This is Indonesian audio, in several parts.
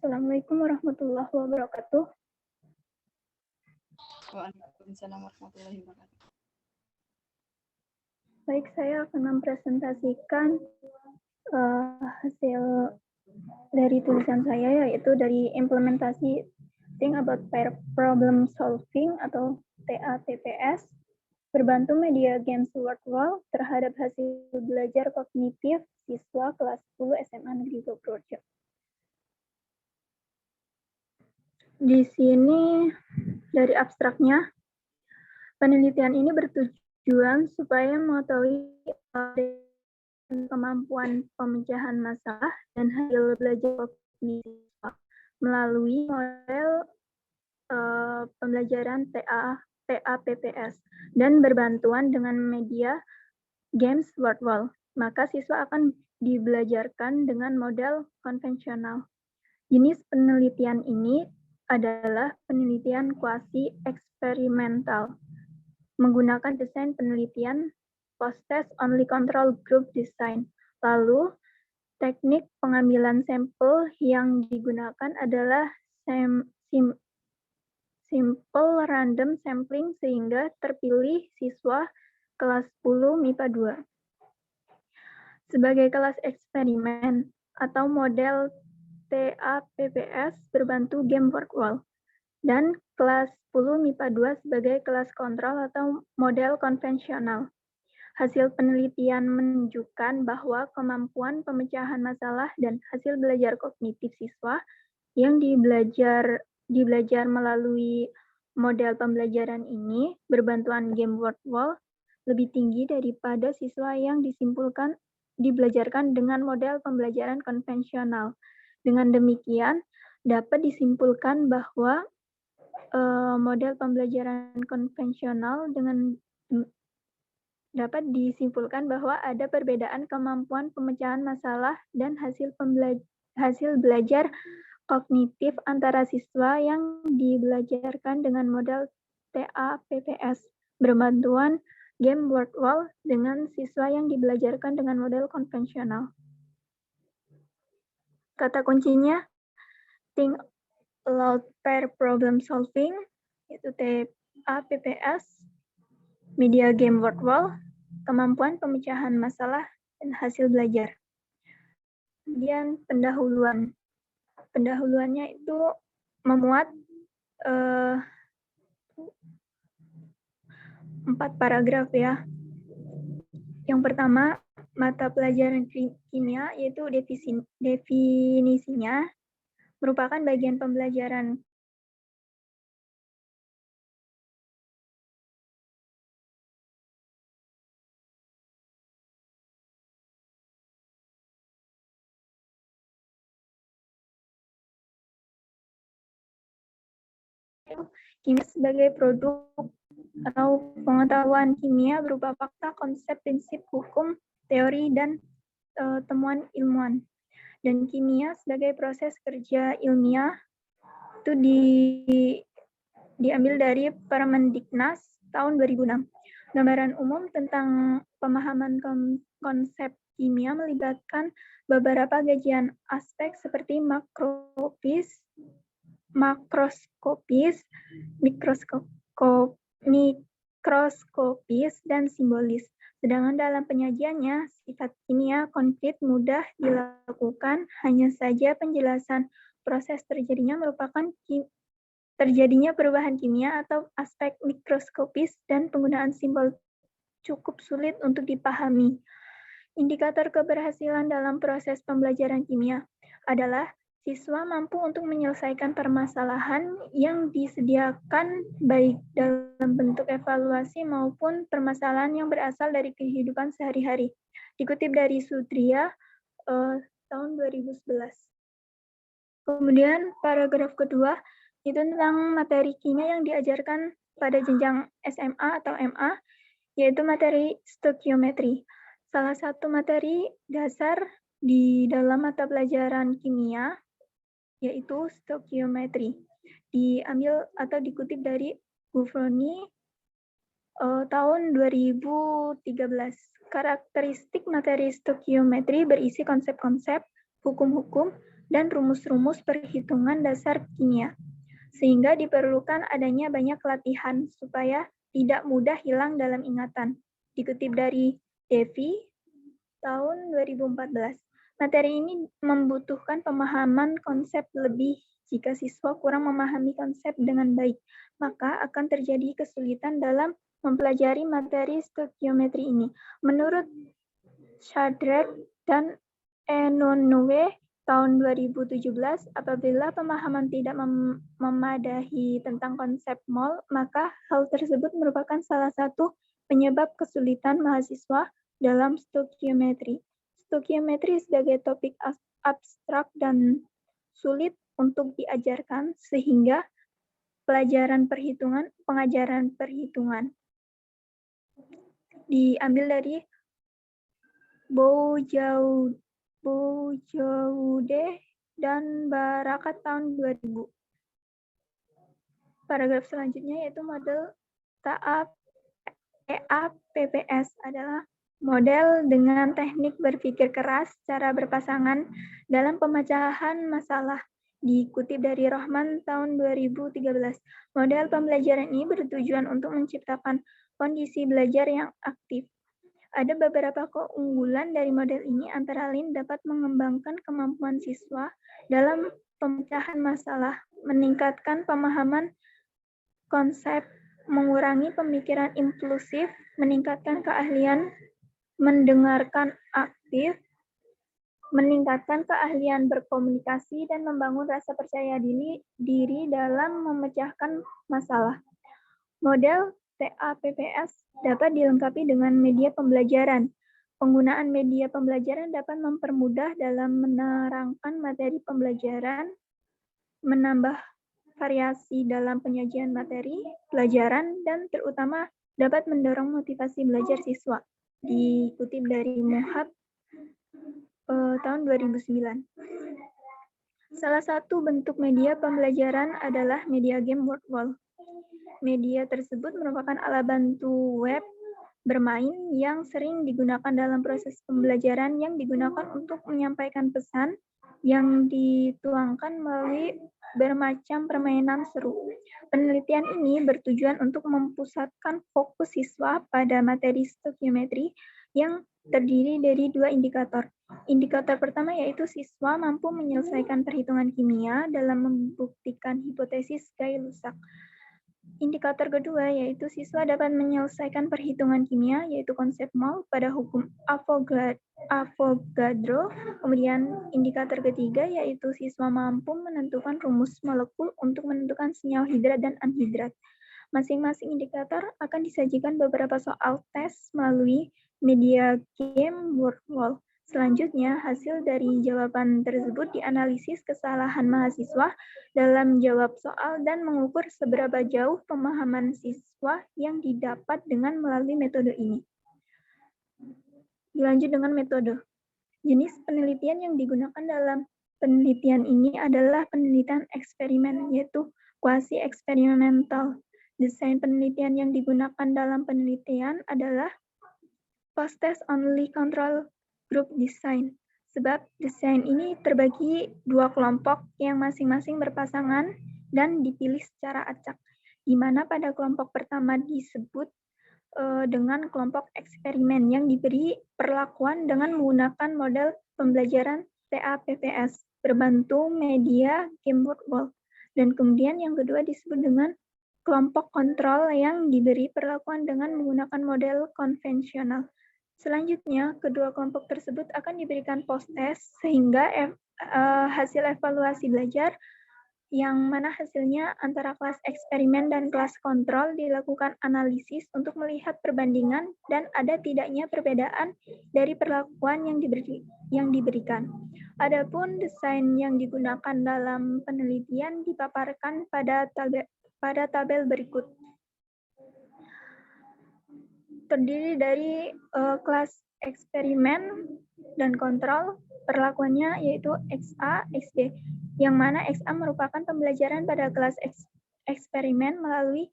Assalamualaikum warahmatullahi wabarakatuh. Waalaikumsalam warahmatullahi wabarakatuh. Baik, saya akan mempresentasikan hasil dari tulisan saya, yaitu dari implementasi Think About Pair Problem Solving atau TAPPS, berbantu media games virtual terhadap hasil belajar kognitif siswa kelas 10 SMA Negeri Purworejo. Di sini dari abstraknya, penelitian ini bertujuan supaya mengetahui kemampuan pemecahan masalah dan hasil belajar kognitif melalui model pembelajaran TAPPS dan berbantuan dengan media games virtual. Maka siswa akan dibelajarkan dengan model konvensional. Jenis penelitian ini adalah penelitian kuasi eksperimental menggunakan desain penelitian post-test only control group design. Lalu, teknik pengambilan sampel yang digunakan adalah simple random sampling sehingga terpilih siswa kelas 10 MIPA 2. Sebagai kelas eksperimen atau model TAPPS berbantu game virtual, dan kelas 10 MIPA 2 sebagai kelas kontrol atau model konvensional. Hasil penelitian menunjukkan bahwa kemampuan pemecahan masalah dan hasil belajar kognitif siswa yang dibelajar melalui model pembelajaran ini berbantuan game virtual lebih tinggi daripada siswa yang dibelajarkan dengan model pembelajaran konvensional. Dengan demikian, dapat disimpulkan bahwa model pembelajaran konvensional dapat disimpulkan bahwa ada perbedaan kemampuan pemecahan masalah dan hasil belajar kognitif antara siswa yang dibelajarkan dengan model TAPPS berbantuan game virtual dengan siswa yang dibelajarkan dengan model konvensional. Kata kuncinya, think about pair problem solving, yaitu TAPPS, media game virtual, kemampuan pemecahan masalah, dan hasil belajar. Kemudian pendahuluan. Pendahuluannya itu memuat 4 paragraf ya. Yang pertama, mata pelajaran kimia, yaitu definisinya, merupakan bagian pembelajaran kimia sebagai produk atau pengetahuan kimia berupa fakta, konsep, prinsip, hukum, teori, dan temuan ilmuwan. Dan kimia sebagai proses kerja ilmiah itu diambil dari Permendiknas tahun 2006. Gambaran umum tentang pemahaman konsep kimia melibatkan beberapa kajian aspek seperti makroskopis, mikroskopis, dan simbolis. Sedangkan dalam penyajiannya, sifat kimia konkret mudah dilakukan, hanya saja penjelasan proses terjadinya perubahan kimia atau aspek mikroskopis dan penggunaan simbol cukup sulit untuk dipahami. Indikator keberhasilan dalam proses pembelajaran kimia adalah siswa mampu untuk menyelesaikan permasalahan yang disediakan baik dalam bentuk evaluasi maupun permasalahan yang berasal dari kehidupan sehari-hari. Dikutip dari Sutria tahun 2011. Kemudian paragraf kedua itu tentang materi kimia yang diajarkan pada jenjang SMA atau MA, yaitu materi stoikiometri. Salah satu materi dasar di dalam mata pelajaran kimia yaitu stoikiometri. Diambil atau dikutip dari Buffoni tahun 2013. Karakteristik materi stoikiometri berisi konsep-konsep, hukum-hukum, dan rumus-rumus perhitungan dasar kimia. Sehingga diperlukan adanya banyak latihan supaya tidak mudah hilang dalam ingatan. Dikutip dari Devi tahun 2014. Materi ini membutuhkan pemahaman konsep lebih. Jika siswa kurang memahami konsep dengan baik, maka akan terjadi kesulitan dalam mempelajari materi stoikiometri ini. Menurut Shadrack dan Enonowe tahun 2017, apabila pemahaman tidak memadahi tentang konsep mol, maka hal tersebut merupakan salah satu penyebab kesulitan mahasiswa dalam stoikiometri. Stoikiometri sebagai topik abstrak dan sulit untuk diajarkan, sehingga pengajaran perhitungan diambil dari Boujoude dan Barakat tahun 2000. Paragraf selanjutnya yaitu model TAPPS adalah model dengan teknik berpikir keras secara berpasangan dalam pemecahan masalah. Dikutip dari Rohman tahun 2013. Model pembelajaran ini bertujuan untuk menciptakan kondisi belajar yang aktif. Ada beberapa keunggulan dari model ini, antara lain dapat mengembangkan kemampuan siswa dalam pemecahan masalah, meningkatkan pemahaman konsep, mengurangi pemikiran impulsif, meningkatkan keahlian mendengarkan aktif, meningkatkan keahlian berkomunikasi, dan membangun rasa percaya diri dalam memecahkan masalah. Model TAPPS dapat dilengkapi dengan media pembelajaran. Penggunaan media pembelajaran dapat mempermudah dalam menerangkan materi pembelajaran, menambah variasi dalam penyajian materi pelajaran, dan terutama dapat mendorong motivasi belajar siswa. Dikutip dari Mohab tahun 2009. Salah satu bentuk media pembelajaran adalah media game WordWall. Media tersebut merupakan alat bantu web bermain yang sering digunakan dalam proses pembelajaran yang digunakan untuk menyampaikan pesan yang dituangkan melalui bermacam permainan seru. Penelitian ini bertujuan untuk mempusatkan fokus siswa pada materi stoikiometri yang terdiri dari 2 indikator. Indikator pertama yaitu siswa mampu menyelesaikan perhitungan kimia dalam membuktikan hipotesis Gay-Lussac. Indikator kedua yaitu siswa dapat menyelesaikan perhitungan kimia yaitu konsep mol pada hukum Avogadro. Kemudian indikator ketiga yaitu siswa mampu menentukan rumus molekul untuk menentukan senyawa hidrat dan anhidrat. Masing-masing indikator akan disajikan beberapa soal tes melalui media game WordWall. Selanjutnya, hasil dari jawaban tersebut dianalisis kesalahan mahasiswa dalam jawab soal dan mengukur seberapa jauh pemahaman siswa yang didapat dengan melalui metode ini. Dilanjut dengan metode. Jenis penelitian yang digunakan dalam penelitian ini adalah penelitian eksperimen, yaitu quasi-eksperimental. Desain penelitian yang digunakan dalam penelitian adalah post-test only control group design. Sebab desain ini terbagi 2 kelompok yang masing-masing berpasangan dan dipilih secara acak, di mana pada kelompok pertama disebut dengan kelompok eksperimen yang diberi perlakuan dengan menggunakan model pembelajaran TAPPS berbantu media game WordWall. Dan kemudian yang kedua disebut dengan kelompok kontrol yang diberi perlakuan dengan menggunakan model konvensional. Selanjutnya, kedua kelompok tersebut akan diberikan post-test sehingga hasil evaluasi belajar yang mana hasilnya antara kelas eksperimen dan kelas kontrol dilakukan analisis untuk melihat perbandingan dan ada tidaknya perbedaan dari perlakuan yang diberikan. Adapun desain yang digunakan dalam penelitian dipaparkan pada tabel berikut. Terdiri dari kelas eksperimen dan kontrol, perlakuannya yaitu XA, XD, yang mana XA merupakan pembelajaran pada kelas eksperimen melalui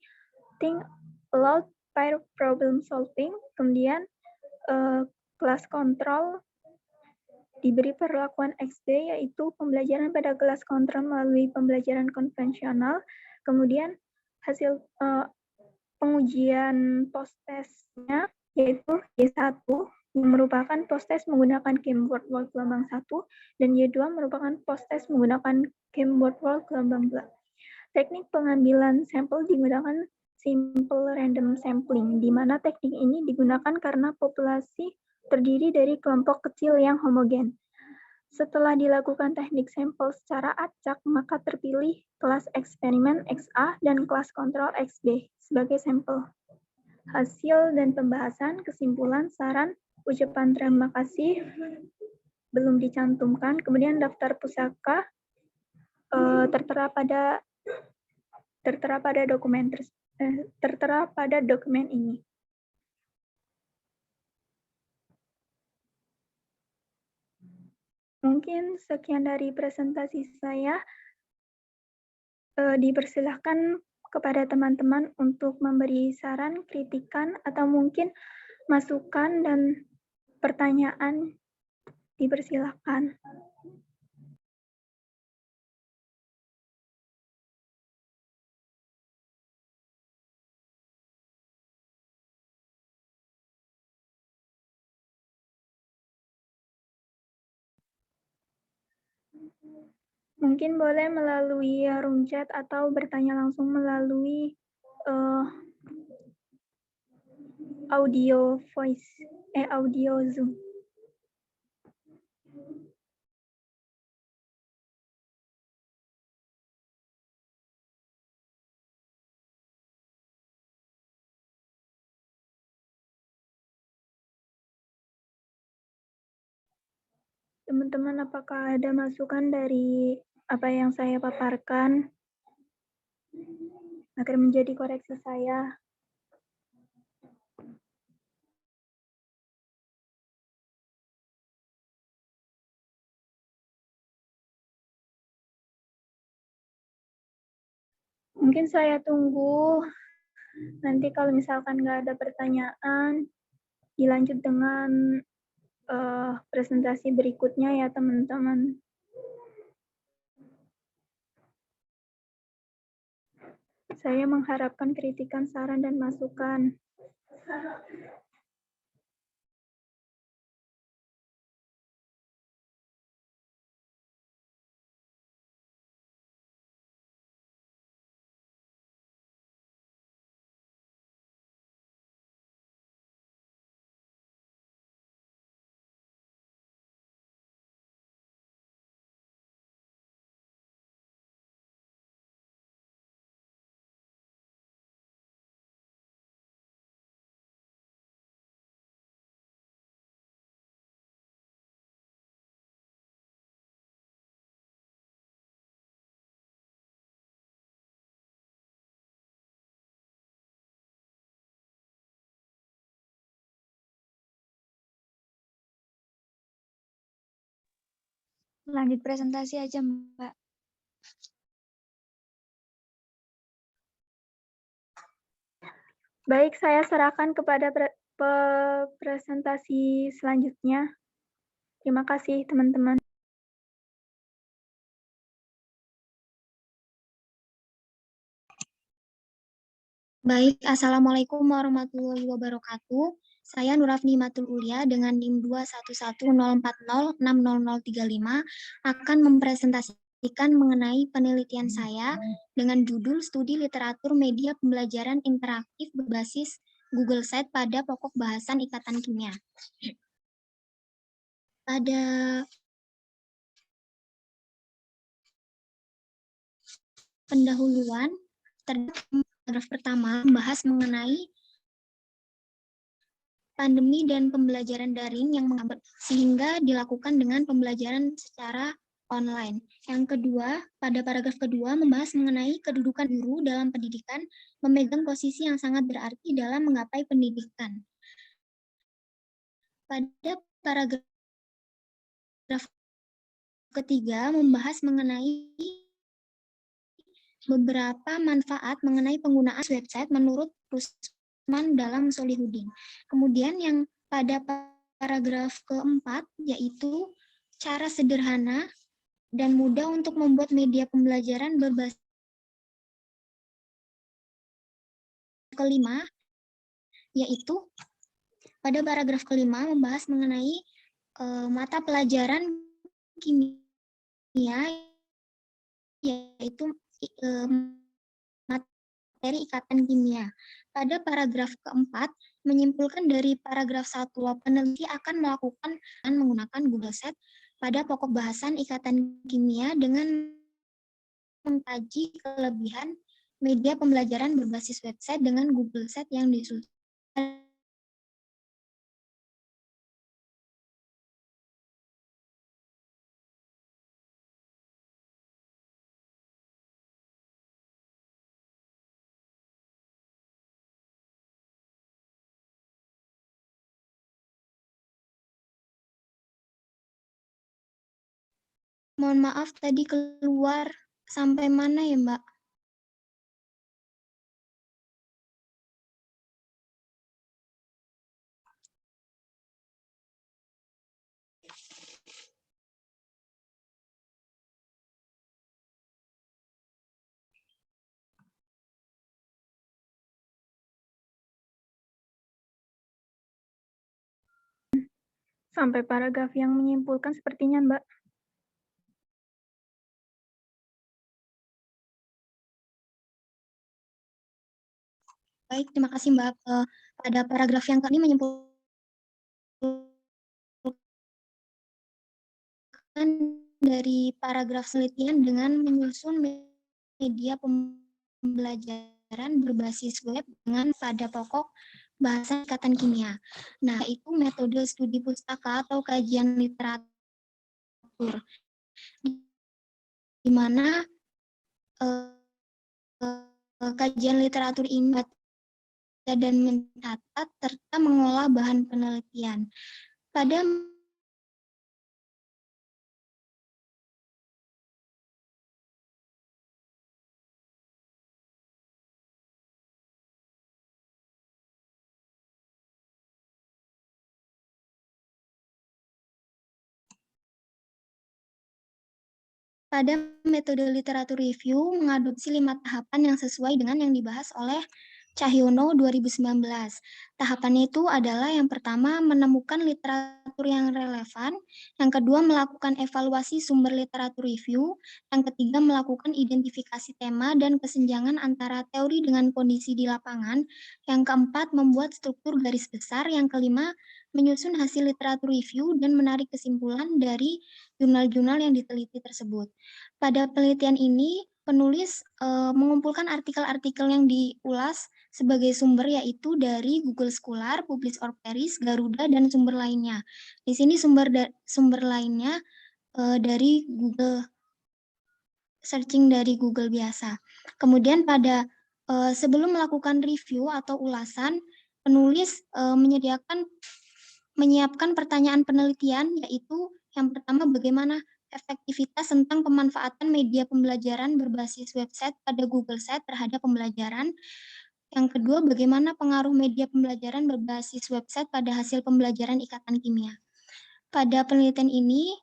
think aloud pair problem solving, kemudian kelas kontrol diberi perlakuan XB, yaitu pembelajaran pada kelas kontrol melalui pembelajaran konvensional, kemudian hasil pengujian post-testnya yaitu Y1 yang merupakan post-test menggunakan Cambridge World gelombang 1 dan Y2 merupakan post-test menggunakan Cambridge World gelombang 2. Teknik pengambilan sampel digunakan simple random sampling, di mana teknik ini digunakan karena populasi terdiri dari kelompok kecil yang homogen. Setelah dilakukan teknik sampel secara acak, maka terpilih kelas eksperimen XA dan kelas kontrol XB sebagai sampel. Hasil dan pembahasan, kesimpulan, saran, ucapan terima kasih belum dicantumkan. Kemudian daftar pusaka tertera pada dokumen ini. Mungkin sekian dari presentasi saya. Dipersilahkan kepada teman-teman untuk memberi saran, kritikan, atau mungkin masukan dan pertanyaan. Dipersilahkan. Mungkin boleh melalui room chat atau bertanya langsung melalui audio Zoom. Teman-teman, apakah ada masukan dari apa yang saya paparkan agar menjadi koreksi saya? Mungkin saya tunggu, nanti kalau misalkan nggak ada pertanyaan, dilanjut dengan presentasi berikutnya ya teman-teman. Saya mengharapkan kritikan, saran, dan masukan. Lanjut presentasi aja, Mbak. Baik, saya serahkan kepada presentasi selanjutnya. Terima kasih, teman-teman. Baik, Assalamualaikum warahmatullahi wabarakatuh. Saya Nurafni Matul Ulia dengan NIM 21104060035 akan mempresentasikan mengenai penelitian saya dengan judul Studi Literatur Media Pembelajaran Interaktif berbasis Google Sites pada pokok bahasan Ikatan Kimia. Pada pendahuluan, paragraf pertama membahas mengenai pandemi dan pembelajaran daring yang sehingga dilakukan dengan pembelajaran secara online. Yang kedua, pada paragraf kedua membahas mengenai kedudukan guru dalam pendidikan memegang posisi yang sangat berarti dalam menggapai pendidikan. Pada paragraf ketiga membahas mengenai beberapa manfaat mengenai penggunaan website menurut Rusman dalam Solihuddin. Kemudian yang pada paragraf keempat yaitu cara sederhana dan mudah untuk membuat media pembelajaran berbasis kelima, yaitu pada paragraf kelima membahas mengenai mata pelajaran kimia, yaitu materi ikatan kimia. Pada paragraf keempat, menyimpulkan dari paragraf 1, peneliti akan melakukan menggunakan Google Sheet pada pokok bahasan ikatan kimia dengan mengkaji kelebihan media pembelajaran berbasis website dengan Google Sheet yang disusun. Mohon maaf tadi keluar sampai mana ya, Mbak? Sampai paragraf yang menyimpulkan sepertinya, Mbak. Baik, terima kasih Mbak. Pada paragraf yang kami menyimpulkan dari paragraf penelitian dengan menyusun media pembelajaran berbasis web dengan pada pokok bahasa ikatan kimia. Nah, itu metode studi pustaka atau kajian literatur, di mana kajian literatur ini dan mencatat serta mengolah bahan penelitian. Pada metode literatur review mengadopsi 5 tahapan yang sesuai dengan yang dibahas oleh Cahyono 2019. Tahapannya itu adalah yang pertama menemukan literatur yang relevan, yang kedua melakukan evaluasi sumber literatur review, yang ketiga melakukan identifikasi tema dan kesenjangan antara teori dengan kondisi di lapangan, yang keempat membuat struktur garis besar, yang kelima menyusun hasil literatur review dan menarik kesimpulan dari jurnal-jurnal yang diteliti tersebut. Pada penelitian ini, penulis mengumpulkan artikel-artikel yang diulas sebagai sumber yaitu dari Google Scholar, Publish or Perish, Garuda, dan sumber lainnya. Di sini sumber lainnya dari Google, searching dari Google biasa. Kemudian pada sebelum melakukan review atau ulasan, penulis menyiapkan pertanyaan penelitian, yaitu yang pertama bagaimana efektivitas tentang pemanfaatan media pembelajaran berbasis website pada Google Sheet terhadap pembelajaran. Yang kedua, bagaimana pengaruh media pembelajaran berbasis website pada hasil pembelajaran ikatan kimia. Pada penelitian ini,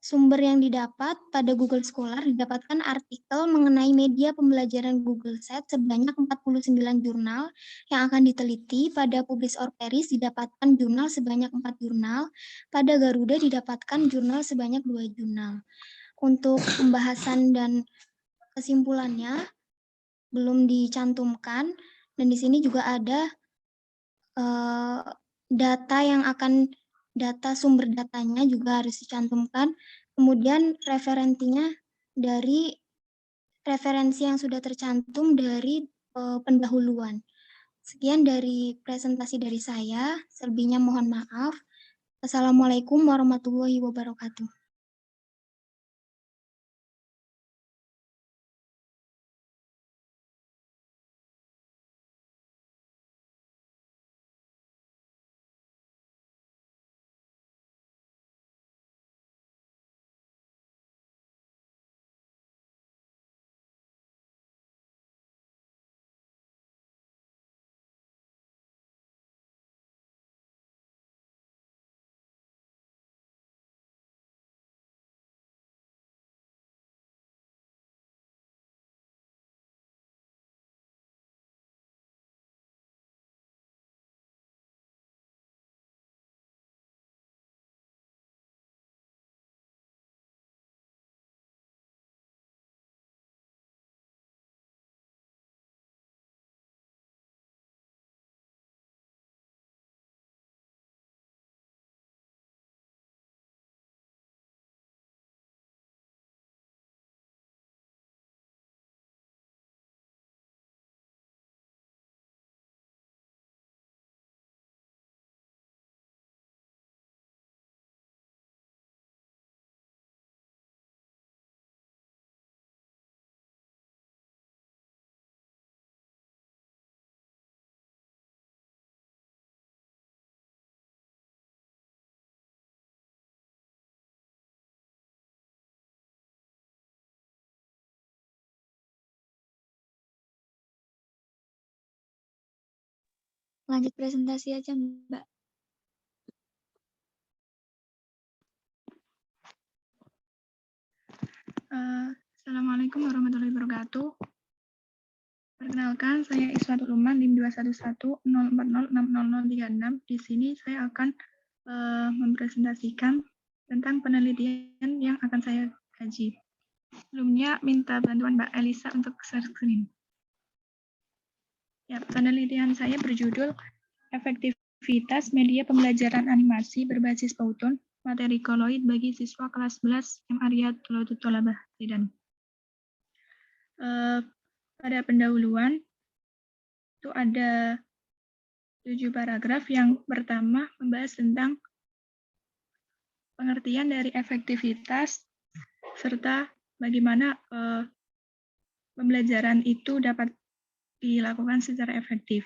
sumber yang didapat pada Google Scholar didapatkan artikel mengenai media pembelajaran Google Sheet sebanyak 49 jurnal yang akan diteliti. Pada Publish or Perish didapatkan jurnal sebanyak 4 jurnal. Pada Garuda didapatkan jurnal sebanyak 2 jurnal. Untuk pembahasan dan kesimpulannya belum dicantumkan, dan di sini juga ada data sumber datanya juga harus dicantumkan. Kemudian referensi yang sudah tercantum dari pendahuluan. Sekian dari presentasi dari saya. Selebihnya mohon maaf. Assalamualaikum warahmatullahi wabarakatuh. Lanjut presentasi aja, Mbak. Assalamualaikum warahmatullahi wabarakatuh. Perkenalkan, saya Iswatul Uman, NIM 21104060036. Di sini saya akan mempresentasikan tentang penelitian yang akan saya kaji. Sebelumnya, minta bantuan Mbak Elisa untuk share screen. Ya, penelitian saya berjudul Efektivitas Media Pembelajaran Animasi Berbasis Pauton, Materi Koloid bagi Siswa Kelas 11 MARIA Tulautut Tolabah Medan. Pada pendahuluan itu ada 7 paragraf. Yang pertama membahas tentang pengertian dari efektivitas serta bagaimana pembelajaran itu dapat dilakukan secara efektif.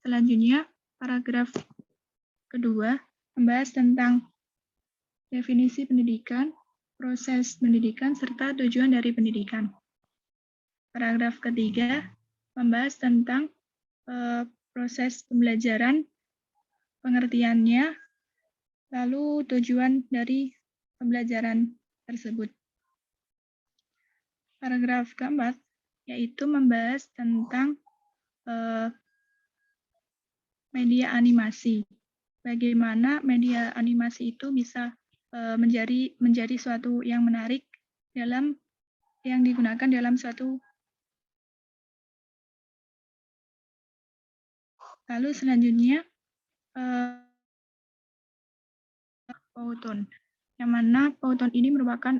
Selanjutnya, paragraf kedua membahas tentang definisi pendidikan, proses pendidikan, serta tujuan dari pendidikan. Paragraf ketiga membahas tentang proses pembelajaran, pengertiannya, lalu tujuan dari pembelajaran tersebut. Paragraf keempat yaitu membahas tentang media animasi. Bagaimana media animasi itu bisa menjadi suatu yang menarik yang digunakan dalam suatu. Lalu selanjutnya Pauton, yang mana Pauton ini merupakan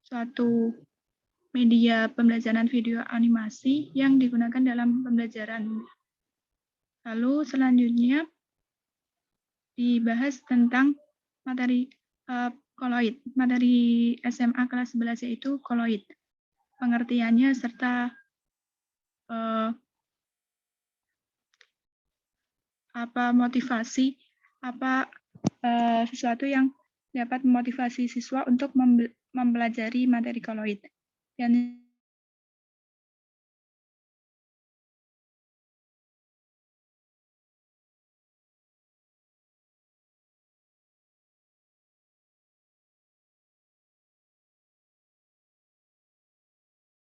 suatu media pembelajaran video animasi yang digunakan dalam pembelajaran. Lalu selanjutnya dibahas tentang materi koloid, materi SMA kelas 11 yaitu koloid, pengertiannya serta motivasi, sesuatu yang dapat memotivasi siswa untuk mempelajari materi koloid. Dan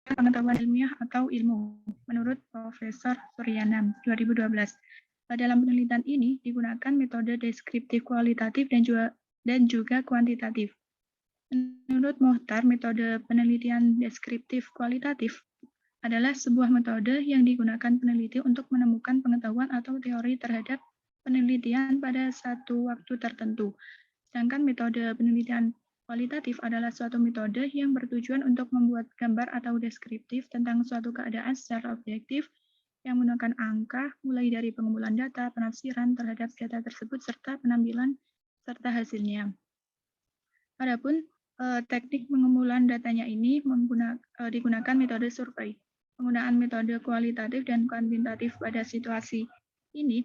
pengetahuan ilmiah atau ilmu, menurut Profesor Suryana 2012. Dalam penelitian ini digunakan metode deskriptif kualitatif dan juga kuantitatif. Menurut Mohtar, metode penelitian deskriptif kualitatif adalah sebuah metode yang digunakan peneliti untuk menemukan pengetahuan atau teori terhadap penelitian pada satu waktu tertentu. Sedangkan metode penelitian kualitatif adalah suatu metode yang bertujuan untuk membuat gambar atau deskriptif tentang suatu keadaan secara objektif yang menggunakan angka, mulai dari pengumpulan data, penafsiran terhadap data tersebut, serta penampilan serta hasilnya. Adapun teknik pengumpulan datanya ini digunakan metode survei. Penggunaan metode kualitatif dan kuantitatif pada situasi ini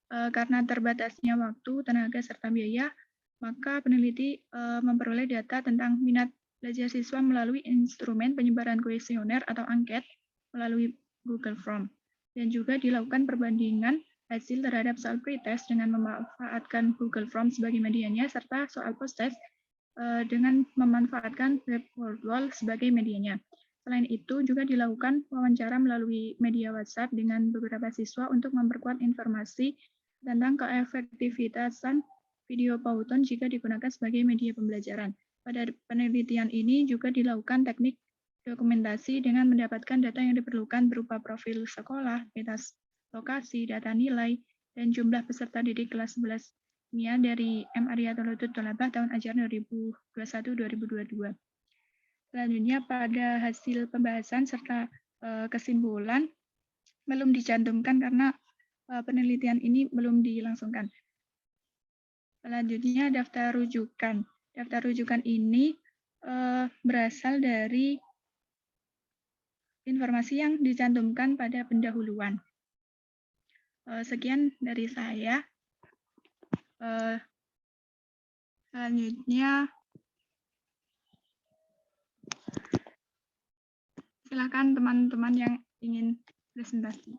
karena terbatasnya waktu, tenaga, serta biaya, maka peneliti memperoleh data tentang minat belajar siswa melalui instrumen penyebaran kuesioner atau angket melalui Google Form. Dan juga dilakukan perbandingan hasil terhadap soal pretest dengan memanfaatkan Google Form sebagai medianya, serta soal post-test dengan memanfaatkan web wall sebagai medianya. Selain itu, juga dilakukan wawancara melalui media WhatsApp dengan beberapa siswa untuk memperkuat informasi tentang keefektivitasan video Pauton jika digunakan sebagai media pembelajaran. Pada penelitian ini juga dilakukan teknik dokumentasi dengan mendapatkan data yang diperlukan berupa profil sekolah, peta lokasi, data nilai, dan jumlah peserta didik kelas 11 MIA dari MARIA Tulautut Tolabah tahun ajaran 2021-2022. Selanjutnya pada hasil pembahasan serta kesimpulan belum dicantumkan karena penelitian ini belum dilangsungkan. Selanjutnya daftar rujukan. Daftar rujukan ini berasal dari informasi yang dicantumkan pada pendahuluan. Sekian dari saya. Selanjutnya, silakan teman-teman yang ingin presentasi.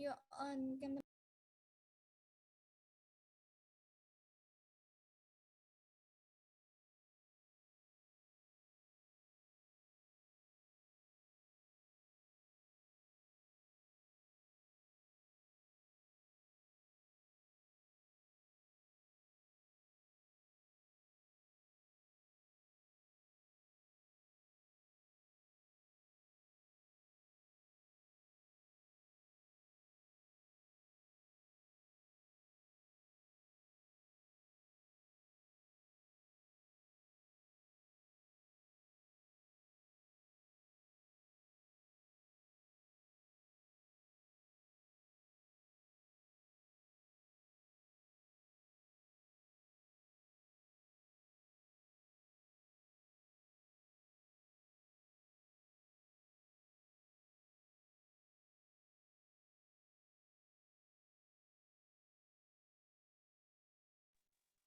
Yuk on cam.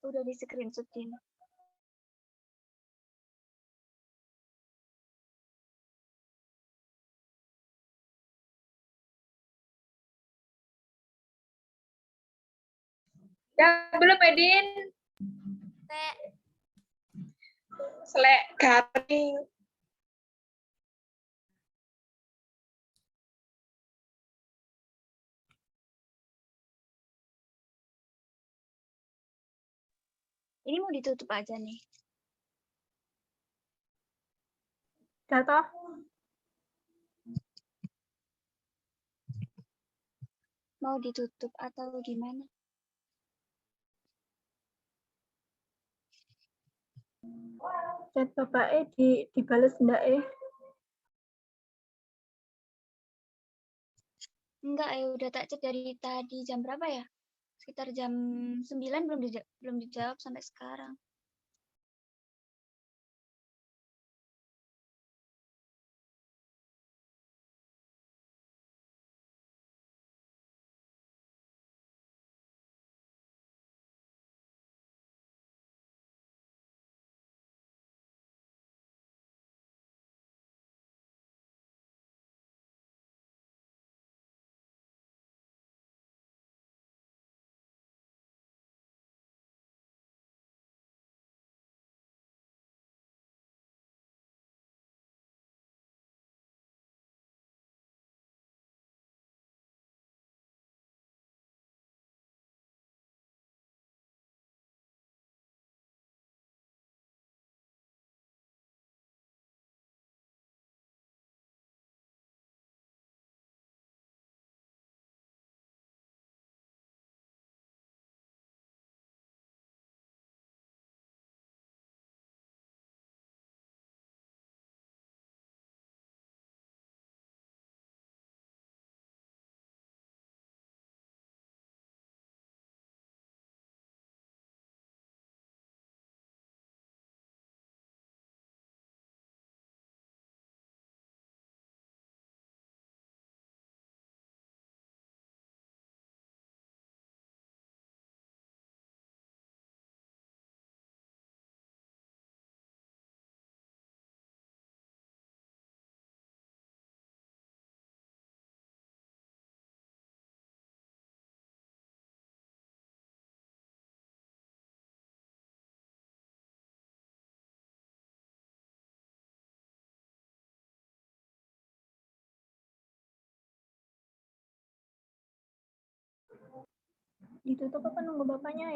Udah di screenshotin. Ya, belum Edin. Selek garing. Ini mau ditutup aja nih. Jatuh. Mau ditutup atau gimana? Chat bapaknya dibales enggak Enggak, udah tak chat dari tadi. Jam berapa ya? Sekitar jam 9 belum dijawab sampai sekarang. Ditutup apa nunggu bapaknya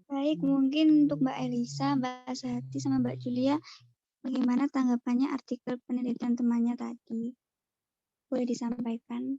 Baik, mungkin untuk Mbak Elisa, Mbak Sati, sama Mbak Julia, bagaimana tanggapannya artikel penelitian temannya tadi? Boleh disampaikan?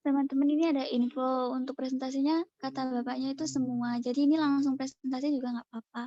Teman-teman, ini ada info untuk presentasinya, kata Bapaknya itu semua. Jadi ini langsung presentasi juga nggak apa-apa.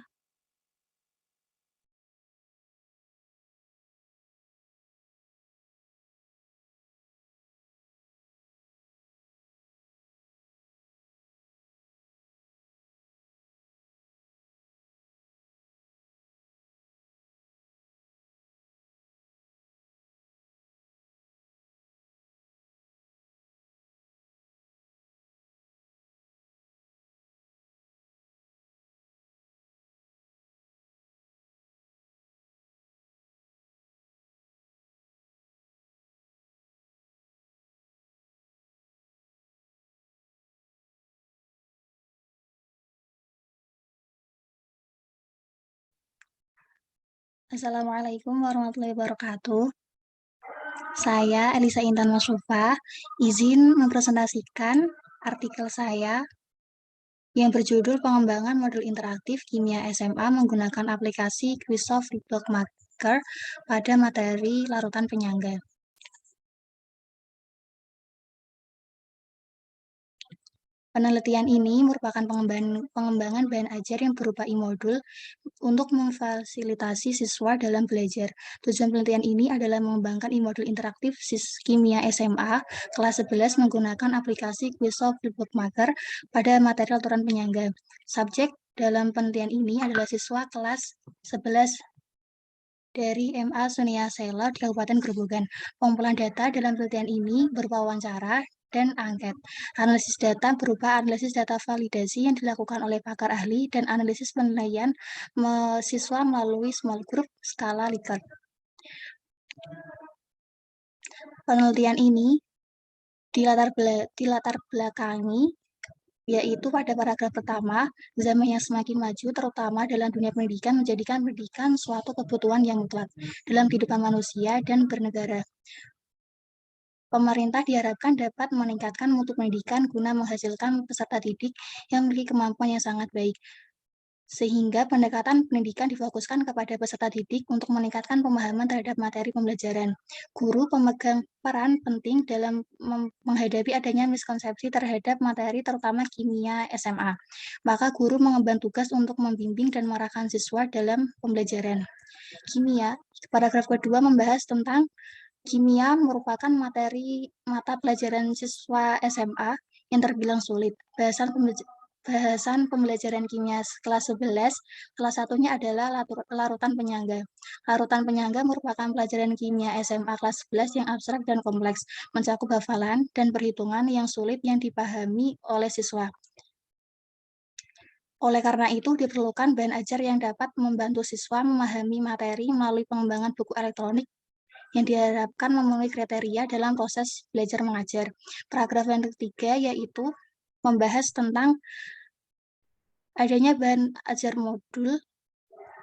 Assalamualaikum warahmatullahi wabarakatuh. Saya Elisa Intan Masrufa, izin mempresentasikan artikel saya yang berjudul Pengembangan Modul Interaktif Kimia SMA menggunakan aplikasi Quizsoft Bookmaker pada materi larutan penyangga. Penelitian ini merupakan pengembangan bahan ajar yang berupa e-modul untuk memfasilitasi siswa dalam belajar. Tujuan penelitian ini adalah mengembangkan e-modul interaktif Kimia SMA kelas 11 menggunakan aplikasi Quizsoft Bookmaker pada materi larutan penyangga. Subjek dalam penelitian ini adalah siswa kelas 11 dari MA Sunia Sela di Kabupaten Grobogan. Pengumpulan data dalam penelitian ini berupa wawancara dan angket. Analisis data berupa analisis data validasi yang dilakukan oleh pakar ahli dan analisis penilaian siswa melalui small group skala Likert. Penelitian ini dilatar belakangi yaitu pada paragraf pertama, zaman yang semakin maju, terutama dalam dunia pendidikan, menjadikan pendidikan suatu kebutuhan yang mutlak dalam kehidupan manusia dan bernegara. Pemerintah diharapkan dapat meningkatkan mutu pendidikan guna menghasilkan peserta didik yang memiliki kemampuan yang sangat baik, sehingga pendekatan pendidikan difokuskan kepada peserta didik untuk meningkatkan pemahaman terhadap materi pembelajaran. Guru pemegang peran penting dalam menghadapi adanya miskonsepsi terhadap materi terutama kimia SMA. Maka guru mengemban tugas untuk membimbing dan mengarahkan siswa dalam pembelajaran. Kimia, paragraf kedua membahas tentang kimia merupakan materi mata pelajaran siswa SMA yang terbilang sulit. Bahasan pembelajaran kimia kelas 11, kelas satunya adalah larutan penyangga. Larutan penyangga merupakan pelajaran kimia SMA kelas 11 yang abstrak dan kompleks, mencakup hafalan dan perhitungan yang sulit yang dipahami oleh siswa. Oleh karena itu, diperlukan bahan ajar yang dapat membantu siswa memahami materi melalui pengembangan buku elektronik yang diharapkan memenuhi kriteria dalam proses belajar mengajar. Paragraf yang ketiga yaitu membahas tentang adanya bahan ajar modul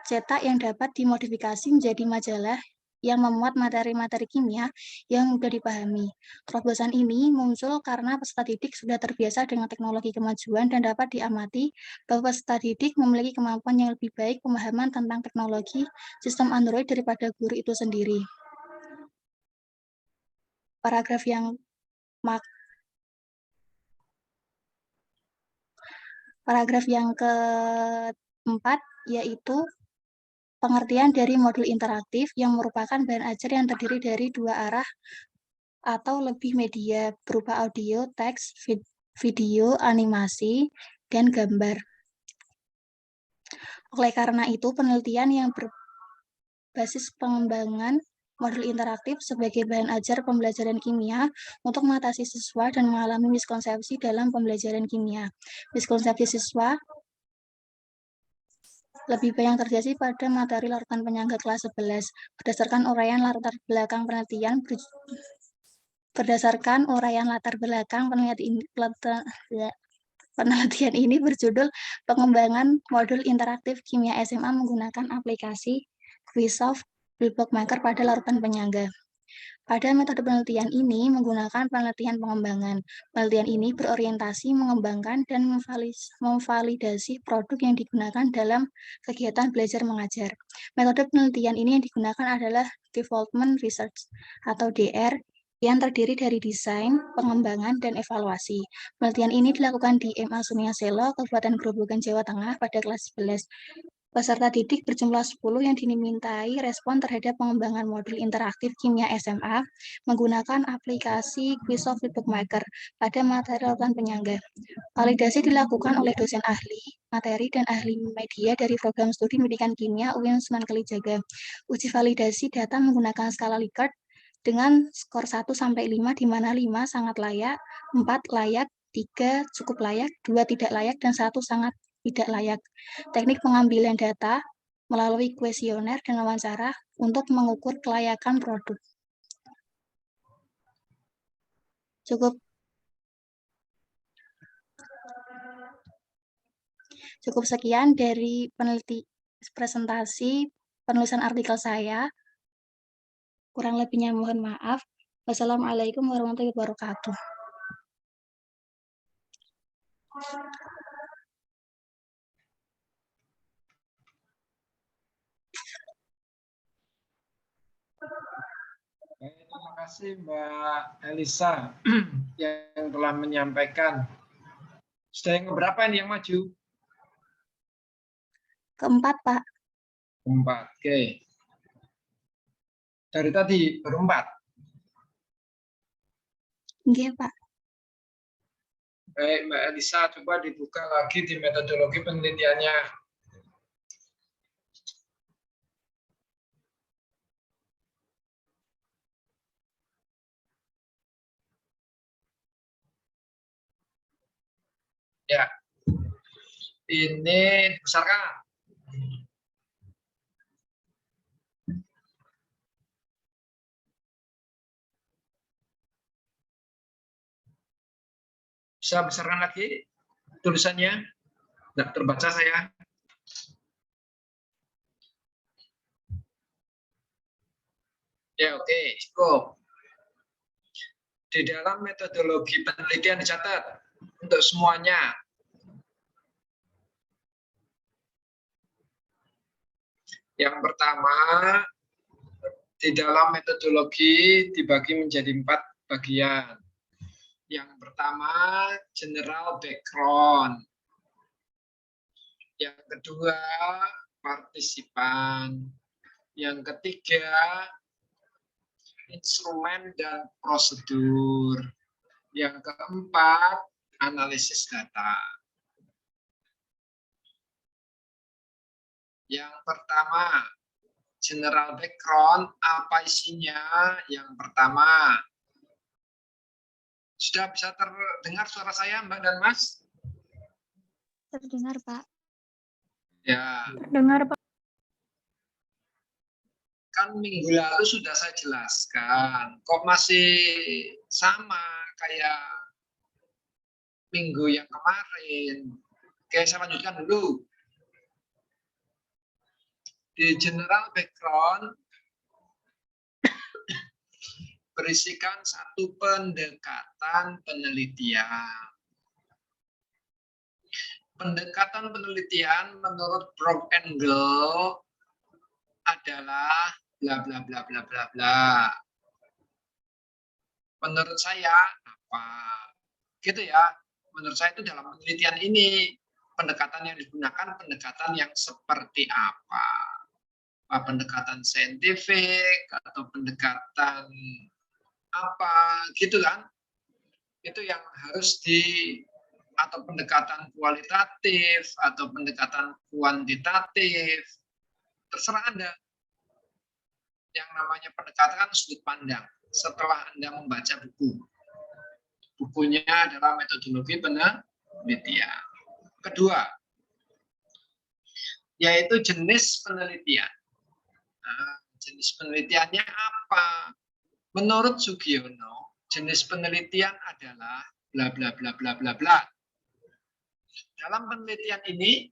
cetak yang dapat dimodifikasi menjadi majalah yang memuat materi-materi kimia yang mudah dipahami. Terobosan ini muncul karena peserta didik sudah terbiasa dengan teknologi kemajuan dan dapat diamati bahwa peserta didik memiliki kemampuan yang lebih baik pemahaman tentang teknologi sistem Android daripada guru itu sendiri. Paragraf yang keempat yaitu pengertian dari modul interaktif yang merupakan bahan ajar yang terdiri dari dua arah atau lebih media berupa audio, teks, video, animasi, dan gambar. Oleh karena itu, penelitian yang berbasis pengembangan modul interaktif sebagai bahan ajar pembelajaran kimia untuk mengatasi siswa dan mengalami miskonsepsi dalam pembelajaran kimia. Miskonsepsi siswa lebih banyak terjadi pada materi larutan penyangga kelas 11. Berdasarkan uraian latar belakang penelitian penelitian ini berjudul Pengembangan Modul Interaktif Kimia SMA menggunakan aplikasi Quizsoft Bookmaker pada larutan penyangga. Pada metode penelitian ini menggunakan penelitian pengembangan. Penelitian ini berorientasi mengembangkan dan memvalidasi produk yang digunakan dalam kegiatan belajar mengajar. Metode penelitian ini yang digunakan adalah Development Research atau DR yang terdiri dari desain, pengembangan, dan evaluasi. Penelitian ini dilakukan di MA Sunia Selo, Kabupaten Grobogan, Jawa Tengah pada kelas 11. Peserta didik berjumlah 10 yang dimintai respon terhadap pengembangan modul interaktif kimia SMA menggunakan aplikasi Quizsoft Bookmaker pada materi larutan penyangga. Validasi dilakukan oleh dosen ahli materi dan ahli media dari program studi pendidikan kimia UIN Sunan Kalijaga. Uji validasi data menggunakan skala Likert dengan skor 1-5, di mana 5 sangat layak, 4 layak, 3 cukup layak, 2 tidak layak, dan 1 sangat tidak layak. Teknik pengambilan data melalui kuesioner dan wawancara untuk mengukur kelayakan produk. Cukup sekian dari presentasi penulisan artikel saya. Kurang lebihnya mohon maaf. Wassalamualaikum warahmatullahi wabarakatuh. Terima kasih Mbak Elisa yang telah menyampaikan. Sudah yang berapa ini yang maju? Keempat, Pak. Keempat, oke. Dari tadi berempat. Oke, Pak. Baik, Mbak Elisa, coba dibuka lagi di metodologi penelitiannya. Ya, ini dibesarkan. Bisa besarkan lagi tulisannya? Tidak terbaca saya. Ya, oke, cukup. Di dalam metodologi penelitian dicatat untuk semuanya. Yang pertama, di dalam metodologi dibagi menjadi 4 bagian. Yang pertama, general background. Yang kedua, partisipan. Yang ketiga, instrumen dan prosedur. Yang keempat, analisis data. Yang pertama, general background, apa isinya? Yang pertama, sudah bisa terdengar suara saya, Mbak dan Mas? Terdengar, Pak. Ya. Terdengar, Pak. Kan minggu lalu sudah saya jelaskan. Kok masih sama kayak minggu yang kemarin? Oke, saya lanjutkan dulu. Di general background berisikan satu pendekatan penelitian. Pendekatan penelitian menurut Broad Angle adalah bla bla bla bla bla bla. Menurut saya apa? Gitu ya. Menurut saya itu dalam penelitian ini pendekatan yang digunakan pendekatan yang seperti apa? Pendekatan saintifik atau pendekatan apa gitu kan? Itu yang harus atau pendekatan kualitatif atau pendekatan kuantitatif, terserah Anda. Yang namanya pendekatan sudut pandang setelah Anda membaca buku. Bukunya adalah metodologi penelitian. Kedua, yaitu jenis penelitian. Nah, jenis penelitiannya apa? Menurut Sugiono, jenis penelitian adalah bla bla bla bla bla bla. Dalam penelitian ini,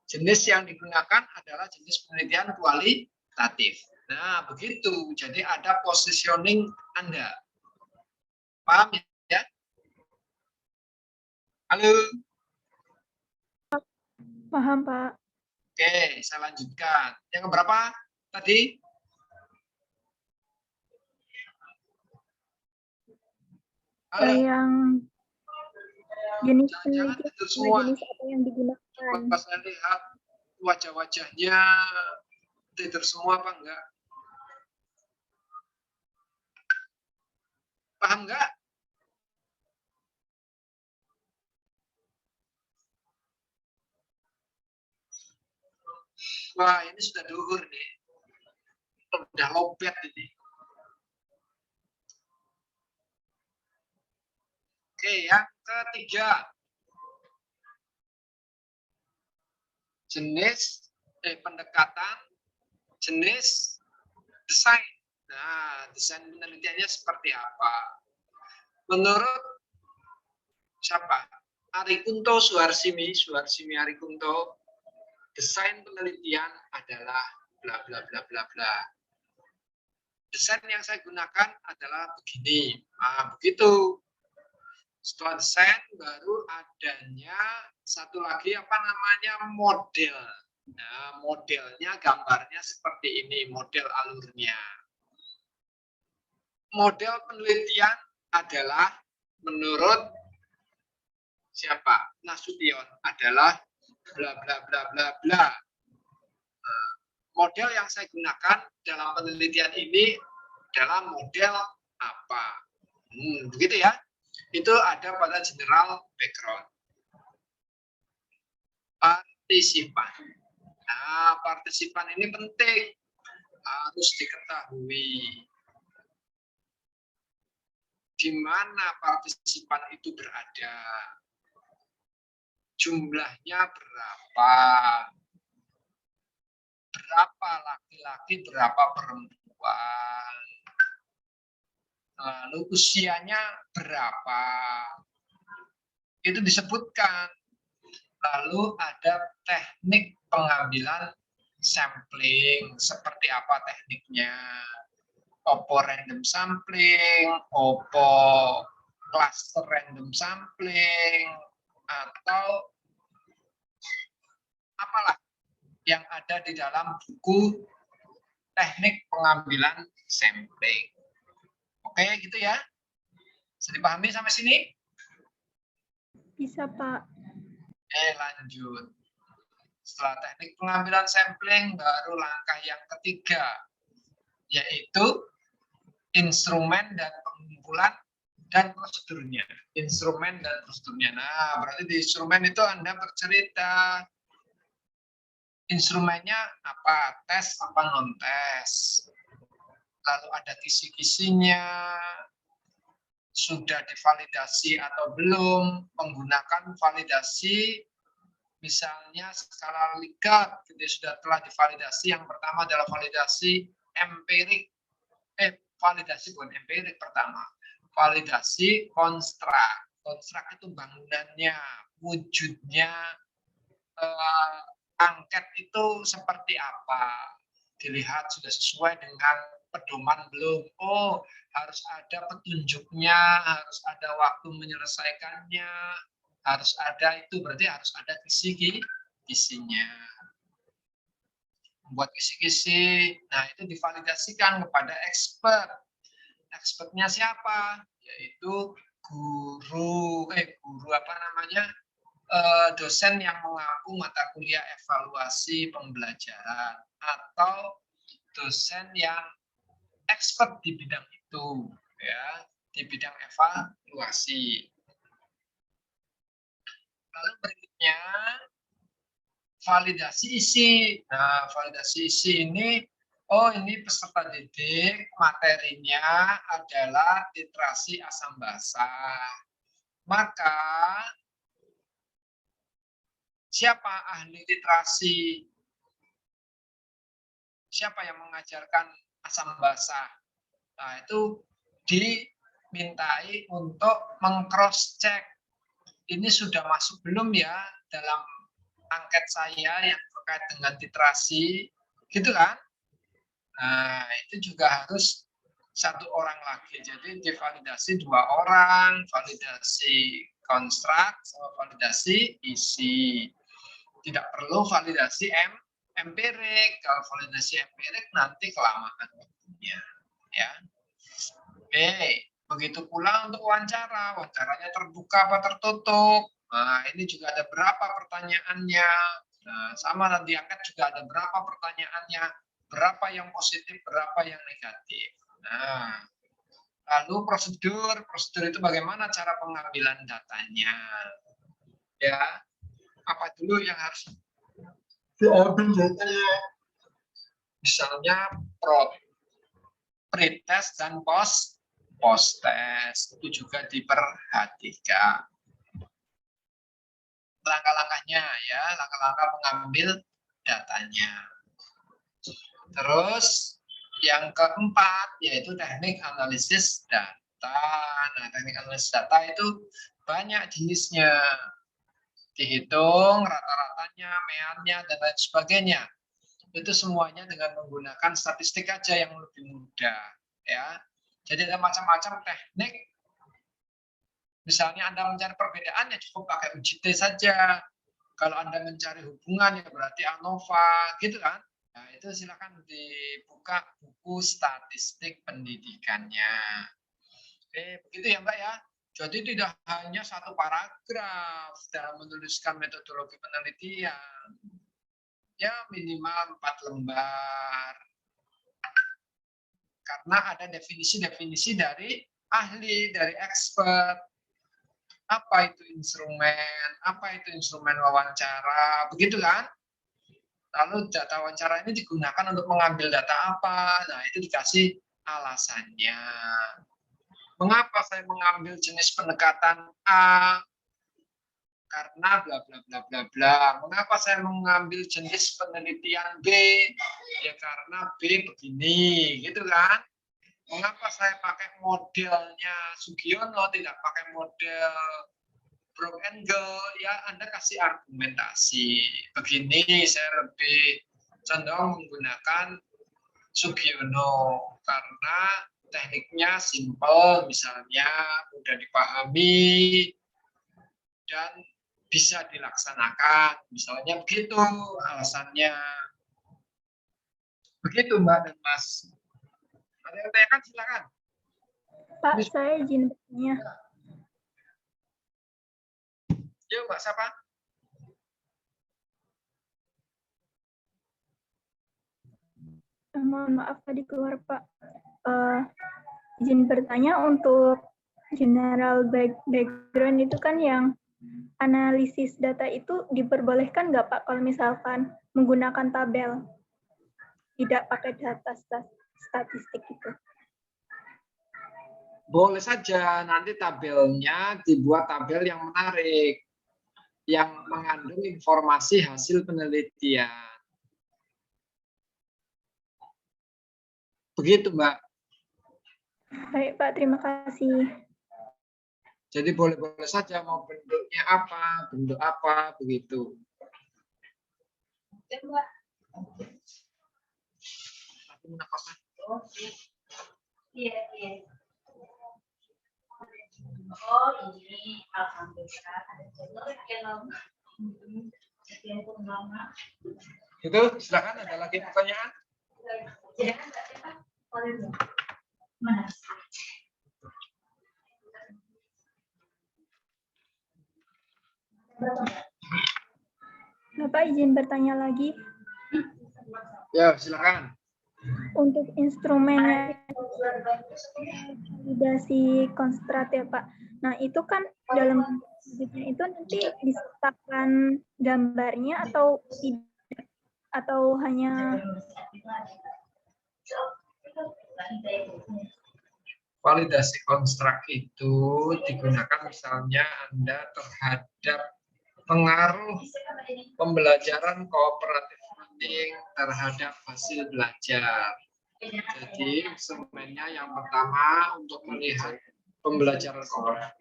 jenis yang digunakan adalah jenis penelitian kualitatif. Nah, begitu. Jadi ada positioning Anda. Paham ya? Halo? Paham, Pak. Oke, saya lanjutkan. Yang berapa tadi? Halo? Yang jenis Jangan penelitian itu semua. jenis apa yang digunakan. Coba saya lihat wajah-wajahnya tidur semua apa enggak? Paham enggak? Wah, ini sudah luhur nih. Sudah lobet ini. Oke, yang ketiga. Jenis pendekatan, jenis desain. Nah, desain penelitiannya seperti apa? Menurut siapa? Arikunto Suharsimi Arikunto, desain penelitian adalah bla bla bla bla bla. Desain yang saya gunakan adalah begini. Nah, begitu. Setelah desain baru adanya satu lagi apa namanya model. Nah, modelnya gambarnya seperti ini, model alurnya. Model penelitian adalah menurut siapa? Nasution adalah bla bla bla bla bla. Model yang saya gunakan dalam penelitian ini adalah model apa? Begitu ya. Itu ada pada general background. Partisipan. Nah, partisipan ini penting. Harus diketahui. Di mana partisipan itu berada? Jumlahnya berapa? Berapa laki-laki, berapa perempuan? Lalu usianya berapa? Itu disebutkan. Lalu ada teknik pengambilan sampling. Seperti apa tekniknya? Opo random sampling, opo cluster random sampling, atau apalah yang ada di dalam buku teknik pengambilan sampling. Oke, gitu ya. Bisa dipahami sampai sini? Bisa, Pak. Lanjut. Setelah teknik pengambilan sampling, baru langkah yang ketiga, yaitu instrumen dan pengumpulan dan prosedurnya. Instrumen dan prosedurnya. Nah, berarti di instrumen itu Anda bercerita. Instrumennya apa? Tes apa non-tes? Lalu ada kisi-kisinya, sudah divalidasi atau belum, menggunakan validasi, misalnya skala Likert, sudah telah divalidasi. Yang pertama adalah validasi empirik, validasi bukan empirik pertama, validasi konstruk. Konstruk itu bangunannya, wujudnya, angket itu seperti apa, dilihat sudah sesuai dengan pedoman belum. Oh, harus ada petunjuknya, harus ada waktu menyelesaikannya, harus ada itu, berarti harus ada kisi-kisinya. Membuat kisi-kisi, nah itu divalidasikan kepada expert. Expertnya siapa? Yaitu guru apa namanya? Dosen yang mengampu mata kuliah evaluasi pembelajaran, atau dosen yang expert di bidang itu, ya, di bidang evaluasi. Lalu berikutnya validasi isi. Nah, validasi isi ini, oh ini peserta didik, materinya adalah literasi asam basa. Maka siapa ahli literasi? Siapa yang mengajarkan asam basa? Nah, itu dimintai untuk meng-cross check. Ini sudah masuk belum ya dalam angket saya yang terkait dengan literasi, gitu kan? Nah, itu juga harus satu orang lagi. Jadi divalidasi 2 orang, validasi konstruk sama validasi isi. Tidak perlu validasi empirik. Kalau validasi empirik nanti kelamaan waktunya, ya. Oke, begitu pula untuk wawancara. Wawancaranya terbuka apa tertutup? Nah, ini juga ada berapa pertanyaannya. Nah, sama nanti angkat juga ada berapa pertanyaannya, berapa yang positif, berapa yang negatif. Nah, lalu prosedur itu bagaimana cara pengambilan datanya? Ya, apa dulu yang harus diambil datanya? Misalnya pre-test dan post-test, itu juga diperhatikan. Langkah-langkahnya ya, langkah-langkah mengambil datanya. Terus yang keempat yaitu teknik analisis data. Nah, teknik analisis data itu banyak jenisnya. Dihitung rata-ratanya, meannya, dan lain sebagainya. Itu semuanya dengan menggunakan statistik aja yang lebih mudah, ya. Jadi ada macam-macam teknik. Misalnya Anda mencari perbedaan ya cukup pakai uji T saja. Kalau Anda mencari hubungan ya berarti ANOVA, gitu kan? Nah, itu silakan dibuka buku statistik pendidikannya. Oke, begitu ya Mbak ya. Jadi tidak hanya satu paragraf dalam menuliskan metodologi penelitian. Ya minimal 4 lembar. Karena ada definisi-definisi dari ahli, dari expert. Apa itu instrumen? Apa itu instrumen wawancara? Begitu kan? Lalu data wawancara ini digunakan untuk mengambil data apa? Nah, itu dikasih alasannya. Mengapa saya mengambil jenis pendekatan A? Karena bla bla bla bla bla. Mengapa saya mengambil jenis penelitian B? Ya karena B begini, gitu kan? Mengapa saya pakai modelnya Sugiono, tidak pakai model Brook Engel? Ya Anda kasih argumentasi. Begini saya lebih cenderung menggunakan Sugiono karena tekniknya simple, misalnya mudah dipahami dan bisa dilaksanakan. Misalnya begitu alasannya. Begitu Mbak dan Mas. Ada yang tanyakan silakan. Pak, saya izin bertanya. Yuk Mbak siapa? Mohon maaf tadi keluar Pak. Izin bertanya untuk general background itu kan yang analisis data itu diperbolehkan nggak Pak kalau misalkan menggunakan tabel, tidak pakai data statistik itu? Boleh saja, nanti tabelnya dibuat tabel yang menarik, yang mengandung informasi hasil penelitian. Begitu Mbak. Baik Pak, terima kasih. Jadi boleh-boleh saja mau bentuknya apa, bentuk apa, begitu. Iya, iya. Oh, ini alhamdulillah ada channel yang lama. Itu silakan, ada lagi pertanyaan? Mana? Bapak izin bertanya lagi. Ya, silakan. Untuk instrumennya validasi konstrat ya Pak. Nah itu kan dalam itu nanti disertakan gambarnya atau tidak, atau hanya Validasi konstrak itu digunakan misalnya Anda terhadap pengaruh pembelajaran kooperatif learning terhadap hasil belajar. Jadi instrumennya yang pertama untuk melihat pembelajaran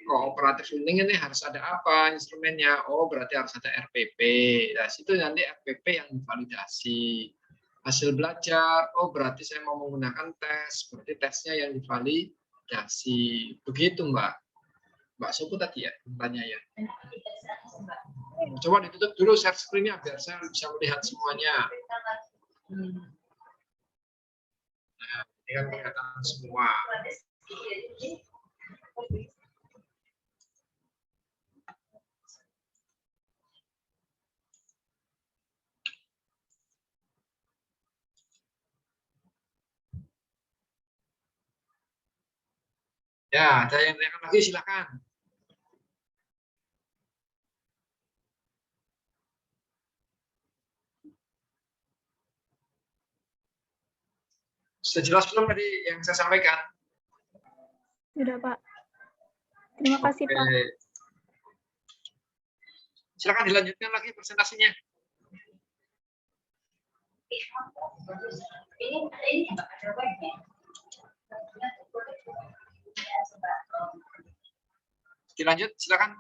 kooperatif learning ini harus ada apa instrumennya? Oh berarti harus ada RPP. Nah situ nanti RPP yang divalidasi. Hasil belajar, oh berarti saya mau menggunakan tes, berarti tesnya yang divalidasi. Begitu Mbak. Mbak Suku tadi ya, tanya ya. Coba ditutup dulu share screen-nya biar saya bisa melihat semuanya. Nah, ini kan kelihatan semua. Ya, ada yang tanyakan lagi silakan. Sudah jelas belum tadi yang saya sampaikan? sudah Pak. Terima kasih Pak. Silakan dilanjutkan lagi presentasinya. Dilanjut, silakan.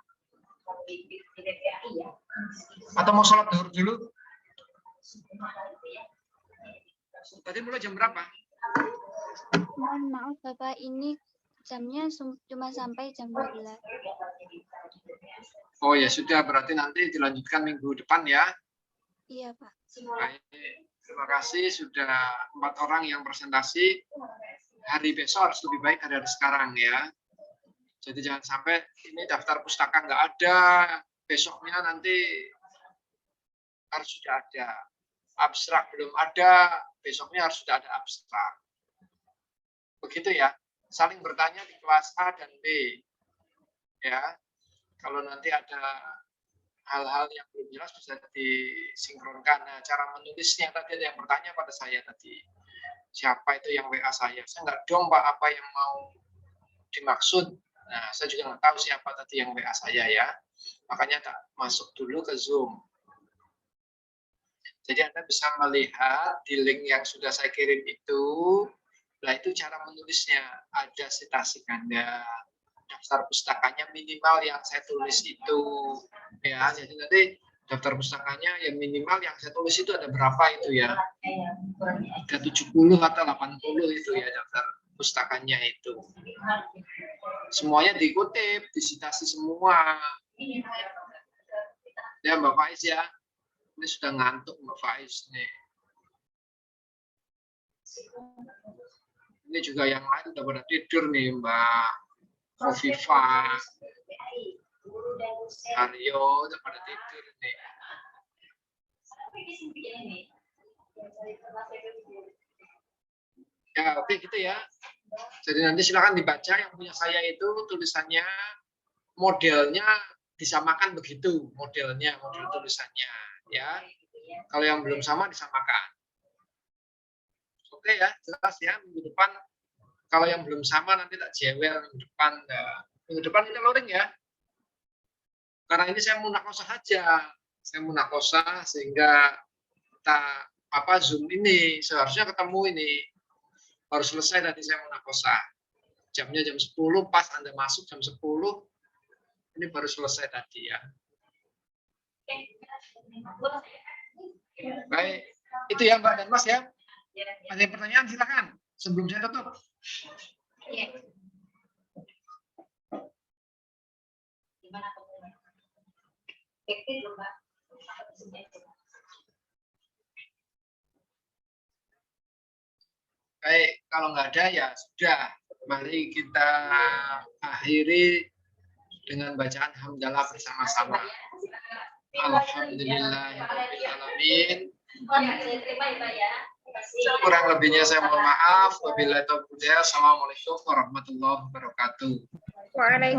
Atau mau sholat zuhur dulu? Tadi mulai jam berapa? Mohon maaf Bapak, ini jamnya cuma sampai jam 12. Oh ya sudah, berarti nanti dilanjutkan minggu depan ya. Iya Pak. Baik, terima kasih sudah 4 orang yang presentasi. Hari besok harus lebih baik dari sekarang ya. Jadi jangan sampai ini daftar pustaka nggak ada, besoknya nanti harus sudah ada. Abstrak belum ada, besoknya harus sudah ada abstrak. Begitu ya, saling bertanya di kelas A dan B. Ya, kalau nanti ada hal-hal yang belum jelas bisa disinkronkan. Nah, cara menulisnya tadi ada yang bertanya pada saya tadi. Siapa itu yang WA saya? Saya nggak dong Pak apa yang mau dimaksud. Nah, saya juga nggak tahu siapa tadi yang WA saya ya. Makanya tak masuk dulu ke Zoom. Jadi Anda bisa melihat di link yang sudah saya kirim itu, nah itu cara menulisnya. Ada citasi ganda, daftar pustakanya minimal yang saya tulis itu. Ya, jadi nanti daftar pustakanya yang minimal yang saya tulis itu ada berapa itu ya? Ada 70 atau 80 itu ya daftar pustakanya itu. Semuanya dikutip, disitasi semua. Ya Mbak Faiz ya. Ini sudah ngantuk Mbak Faiz nih. Ini juga yang lain udah pada tidur nih Mbak Kofifa, Aryo udah pada tidur nih. Ya oke gitu ya. Jadi nanti silakan dibaca yang punya saya itu tulisannya modelnya disamakan begitu modelnya, model tulisannya ya. Kalau yang belum sama disamakan. Oke ya, jelas ya minggu depan. Kalau yang belum sama nanti tak jewer minggu depan. Minggu depan kita loading ya. Karena ini saya munakosah saja. Saya munakosah sehingga kita Zoom ini seharusnya ketemu ini. Baru selesai tadi saya munakosah. Jamnya jam 10 pas Anda masuk jam 10. Ini baru selesai tadi ya. Baik, itu ya Mbak dan Mas ya. Ada pertanyaan silakan sebelum saya tutup. Baik, kalau nggak ada ya sudah. Mari kita akhiri dengan bacaan hamdalah bersama-sama. Alhamdulillahirrahmanirrahim. Kurang lebihnya saya mohon maaf. Wabillahi taufiq. Assalamualaikum warahmatullahi wabarakatuh.